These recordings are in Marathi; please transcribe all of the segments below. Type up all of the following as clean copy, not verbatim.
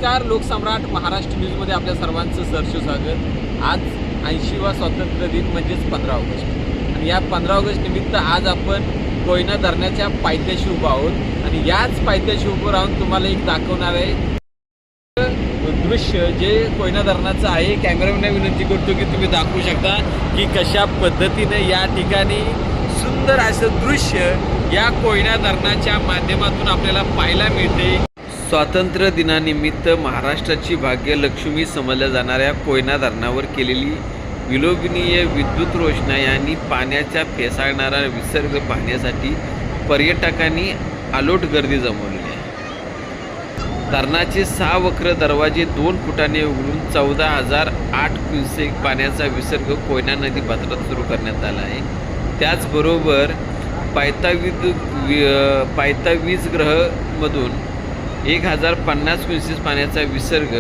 नमस्कार, लोकसम्राट महाराष्ट्र न्यूजमध्ये आपल्या सर्वांचं सहर्ष स्वागत। आज 80वा स्वातंत्र्य दिन म्हणजेच 15 ऑगस्ट आणि या 15 ऑगस्ट निमित्त आज आपण कोयना धरणाच्या पायथ्याशी उभा आहोत आणि याच पायथ्याशी उभं राहून तुम्हाला एक दाखवणार आहे दृश्य जे कोयना धरणाचं आहे। कॅमेरामॅनला विनंती करतो की तुम्ही दाखवू शकता की कशा पद्धतीने या ठिकाणी सुंदर असं दृश्य या कोयना धरणाच्या माध्यमातून आपल्याला पाहायला मिळते। स्वातंत्र्य दिनानिमित्त महाराष्ट्राची भाग्यलक्ष्मी समजल्या जाणाऱ्या कोयना धरणावर केलेली विलोभनीय विद्युत रोषणाई आणि पाण्याचा फेसाळणारा विसर्ग पाहण्यासाठी पर्यटकांनी अलोट गर्दी जमवली आहे। धरणाचे 6 वक्र दरवाजे 2 फुटाने उघडून 14,008 क्युसेक पाण्याचा विसर्ग कोयना नदी पात्रात सुरू करण्यात आला आहे। त्याचबरोबर पायथा वीज ग्रहमधून 1050 क्युसेस पाण्याचा विसर्ग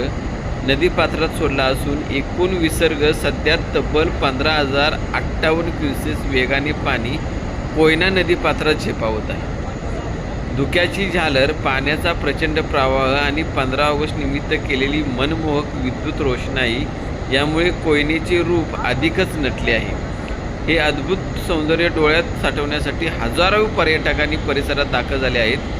नदीपात्रात सोडला असून एकूण विसर्ग सध्या तब्बल 15,058 क्युसेस वेगाने पाणी कोयना नदीपात्रात झेपावत आहे। धुक्याची झालर, पाण्याचा प्रचंड प्रवाह आणि 15 ऑगस्ट निमित्त केलेली मनमोहक विद्युत रोषणाई यामुळे कोयनेचे रूप अधिकच नटले आहे। हे अद्भुत सौंदर्य डोळ्यात साठवण्यासाठी हजारो पर्यटकांनी परिसरात दाखल झाले आहेत।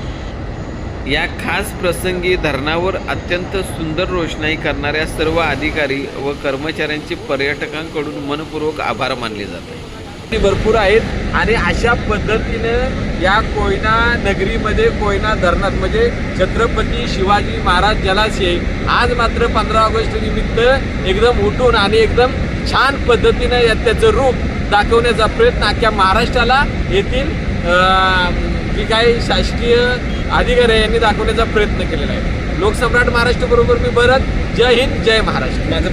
या खास प्रसंगी धरणावर अत्यंत सुंदर रोषणाई करणाऱ्या सर्व अधिकारी व कर्मचाऱ्यांचे पर्यटकांकडून मनपूर्वक आभार मानले जातात। भरपूर आहेत आणि अशा पद्धतीने या कोयना नगरीमध्ये कोयना धरणात म्हणजे छत्रपती शिवाजी महाराज जलाशय आज मात्र 15 ऑगस्ट निमित्त एकदम उठून आणि एकदम छान पद्धतीने त्याचं रूप दाखवण्याचा प्रयत्न अख्ख्या महाराष्ट्राला येथील जी काही शासकीय अधिकारी यांनी दाखवण्याचा प्रयत्न केलेला आहे। लोकसम्राट महाराष्ट्र बरोबर मी भरत। जय हिंद, जय महाराष्ट्र।